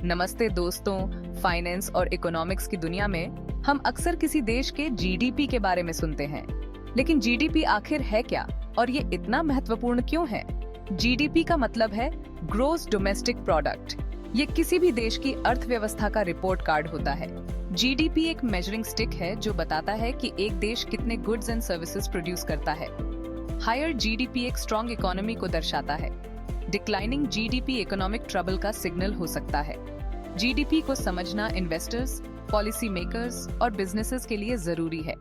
नमस्ते दोस्तों, फाइनेंस और इकोनॉमिक्स की दुनिया में हम अक्सर किसी देश के जीडीपी के बारे में सुनते हैं, लेकिन जीडीपी आखिर है क्या और ये इतना महत्वपूर्ण क्यों है? जीडीपी का मतलब है ग्रोस डोमेस्टिक प्रोडक्ट। ये किसी भी देश की अर्थव्यवस्था का रिपोर्ट कार्ड होता है। जीडीपी एक मेजरिंग स्टिक है जो बताता है कि एक देश कितने गुड्स एंड सर्विसेज प्रोड्यूस करता है। हायर जीडीपी एक स्ट्रॉन्ग इकोनॉमी को दर्शाता है। डिक्लाइनिंग जीडीपी इकोनॉमिक ट्रबल का सिग्नल हो सकता है। जीडीपी को समझना इन्वेस्टर्स, पॉलिसी मेकर्स और बिजनेसेस के लिए जरूरी है।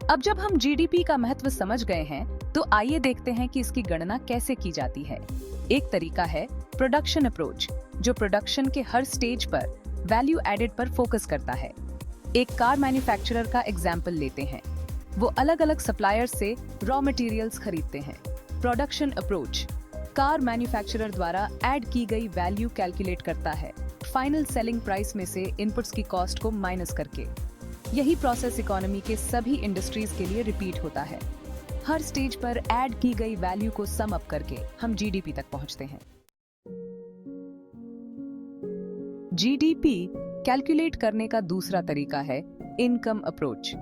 अब जब हम जीडीपी का महत्व समझ गए हैं, तो आइए देखते हैं कि इसकी गणना कैसे की जाती है। एक तरीका है प्रोडक्शन अप्रोच, जो प्रोडक्शन के हर स्टेज पर वैल्यू एडेड पर फोकस करता है। एक कार मैन्युफैक्चरर का एग्जाम्पल लेते हैं। वो अलग अलग सप्लायर से रॉ मटेरियल्स खरीदते हैं। प्रोडक्शन अप्रोच कार मैन्युफैक्चरर द्वारा ऐड की गई वैल्यू कैलकुलेट करता है, फाइनल सेलिंग प्राइस में से इनपुट्स की कॉस्ट को माइनस करके। यही प्रोसेस इकोनॉमी के सभी इंडस्ट्रीज के लिए रिपीट होता है। हर स्टेज पर ऐड की गई वैल्यू को सम अप करके हम जीडीपी तक पहुंचते हैं। जीडीपी कैलकुलेट करने का दूसरा तरीका है इनकम अप्रोच।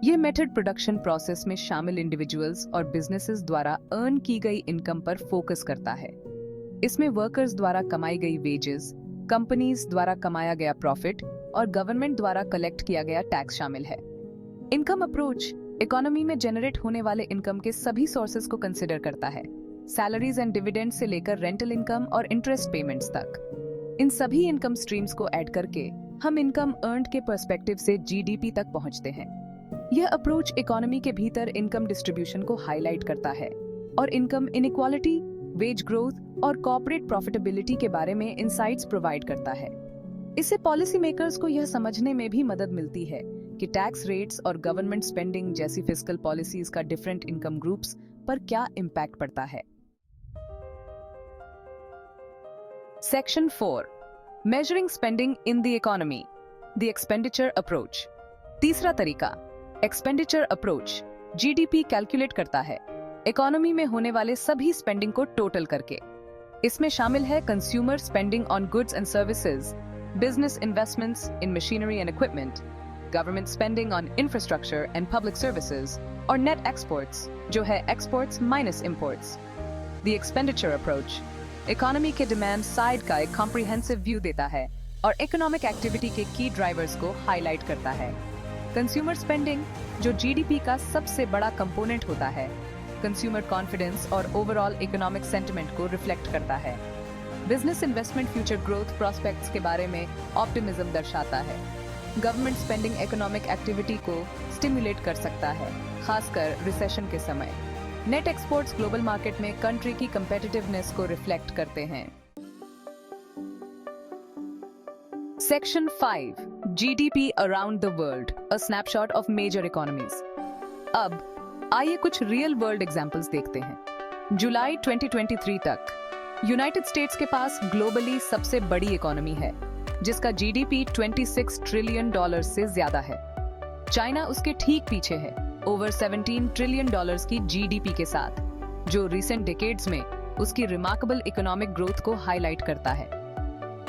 ये मेथड प्रोडक्शन प्रोसेस में शामिल इंडिविजुअल्स और बिजनेसेस द्वारा अर्न की गई इनकम पर फोकस करता है। इसमें वर्कर्स द्वारा कमाई गई वेजेस, कंपनीज द्वारा कमाया गया प्रॉफिट और गवर्नमेंट द्वारा कलेक्ट किया गया टैक्स शामिल है। इनकम अप्रोच इकोनॉमी में जनरेट होने वाले इनकम के सभी सोर्सेज को कंसिडर करता है, सैलरीज एंड डिविडेंड से लेकर रेंटल इनकम और इंटरेस्ट पेमेंट्स तक। इन सभी इनकम स्ट्रीम्स को ऐड करके हम इनकम अर्न्ड के पर्सपेक्टिव से जीडीपी तक पहुंचते हैं। यह अप्रोच इकोनॉमी के भीतर इनकम डिस्ट्रीब्यूशन को हाईलाइट करता है और इनकम इनइक्वालिटी, वेज ग्रोथ और कॉर्पोरेट प्रॉफिटेबिलिटी के बारे में इनसाइट्स प्रोवाइड करता है। इससे पॉलिसी मेकर्स को यह समझने में भी मदद मिलती है कि टैक्स रेट्स और गवर्नमेंट स्पेंडिंग जैसी फिस्कल पॉलिसीज का डिफरेंट इनकम ग्रुप्स पर क्या इम्पैक्ट पड़ता है। Section 4 measuring spending in the economy, the expenditure approach. तीसरा तरीका एक्सपेंडिचर अप्रोच जीडीपी कैलकुलेट करता है इकोनॉमी में होने वाले सभी स्पेंडिंग को टोटल करके। इसमें शामिल है consumer spending on goods and services, business investments in machinery and equipment, government spending on infrastructure and public services और नेट एक्सपोर्ट्स, जो है exports minus imports. The expenditure approach economy के डिमांड साइड का एक कॉम्प्रिहेंसिव व्यू देता है और economic activity के की ड्राइवर्स को हाईलाइट करता है। कंज्यूमर स्पेंडिंग, जो जीडीपी का सबसे बड़ा कंपोनेंट होता है, कंज्यूमर कॉन्फिडेंस और ओवरऑल इकोनॉमिक सेंटिमेंट को रिफ्लेक्ट करता है। Business investment future growth prospects के बारे में ऑप्टिमिज्म दर्शाता है। गवर्नमेंट स्पेंडिंग इकोनॉमिक एक्टिविटी को स्टिमुलेट कर सकता है, खासकर रिसेशन के समय। नेट एक्सपोर्ट्स ग्लोबल मार्केट में कंट्री की कंपेटिटिवनेस को रिफ्लेक्ट करते हैं। Section 5 GDP around the world, a snapshot of major economies. अब आइए कुछ रियल वर्ल्ड एग्जांपल्स देखते हैं। जुलाई 2023 तक यूनाइटेड स्टेट्स के पास ग्लोबली सबसे बड़ी इकोनॉमी है, जिसका जीडीपी $26 ट्रिलियन से ज्यादा है। चाइना उसके ठीक पीछे है, ओवर $17 ट्रिलियन की जीडीपी के साथ, जो रिसेंट डिकेड्स में उसकी रिमार्केबल इकोनॉमिक ग्रोथ को हाईलाइट करता है।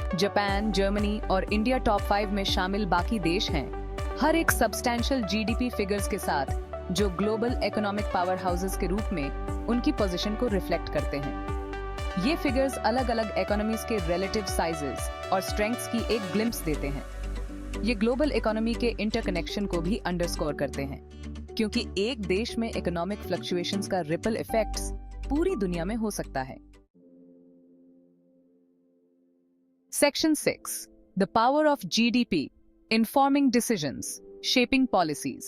जापान, जर्मनी और इंडिया टॉप 5 में शामिल बाकी देश हैं, हर एक सब्सटैंशियल जीडीपी फिगर्स के साथ, जो ग्लोबल इकोनॉमिक पावर हाउसेस के रूप में उनकी पोजीशन को रिफ्लेक्ट करते हैं। ये फिगर्स अलग अलग इकोनॉमीज के रिलेटिव साइजेस और स्ट्रेंथ्स की एक ग्लिम्प्स देते हैं। ये ग्लोबल इकोनॉमी के इंटरकनेक्शन को भी अंडरस्कोर करते हैं, क्योंकि एक देश में इकोनॉमिक फ्लक्चुएशंस का रिपल इफेक्ट्स पूरी दुनिया में हो सकता है। Section 6 The power of GDP Informing Decisions, Shaping Policies।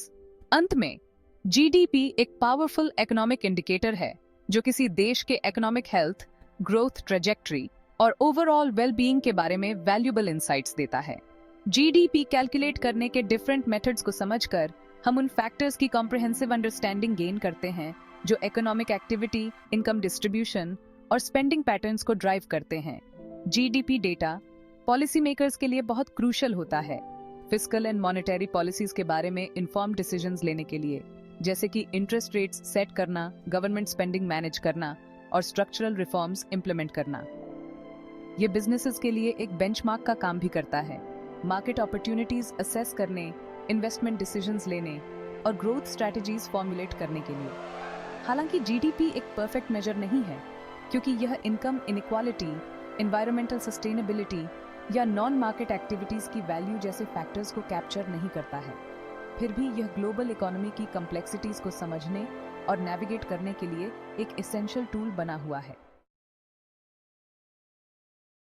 अंत में GDP एक पावरफुल इकोनॉमिक इंडिकेटर है जो किसी देश के इकोनॉमिक हेल्थ, ग्रोथ ट्रेजेक्टरी और ओवरऑल वेलबीइंग के बारे में वैल्यूएबल इंसाइट्स देता है। GDP कैलकुलेट करने के डिफरेंट मेथड्स को समझकर हम उन फैक्टर्स की कॉम्प्रिहेंसिव अंडरस्टैंडिंग गेन करते हैं जो इकोनॉमिक एक्टिविटी, इनकम डिस्ट्रीब्यूशन और स्पेंडिंग पैटर्न्स को ड्राइव करते हैं। जीडीपी डेटा पॉलिसी मेकर्स के लिए बहुत क्रूशियल होता है, फिस्कल एंड मॉनेटरी पॉलिसीज के बारे में इन्फॉर्म्ड डिसीजंस लेने के लिए, जैसे कि इंटरेस्ट रेट्स सेट करना, गवर्नमेंट स्पेंडिंग मैनेज करना और स्ट्रक्चरल रिफॉर्म्स इंप्लीमेंट करना। ये बिजनेसेस के लिए एक बेंचमार्क का काम भी करता है, मार्केट अपॉर्चुनिटीज असेस करने, इन्वेस्टमेंट डिसीजंस लेने और ग्रोथ स्ट्रैटेजीज फॉर्मुलेट करने के लिए। हालांकि जीडीपी एक परफेक्ट मेजर नहीं है, क्योंकि यह इनकम इनइक्वालिटी, एनवायरमेंटल सस्टेनेबिलिटी या नॉन मार्केट एक्टिविटीज की वैल्यू जैसे फैक्टर्स को कैप्चर नहीं करता है। फिर भी यह ग्लोबल इकोनॉमी की कम्प्लेक्सिटीज को समझने और नेविगेट करने के लिए एक एसेंशियल टूल बना हुआ है।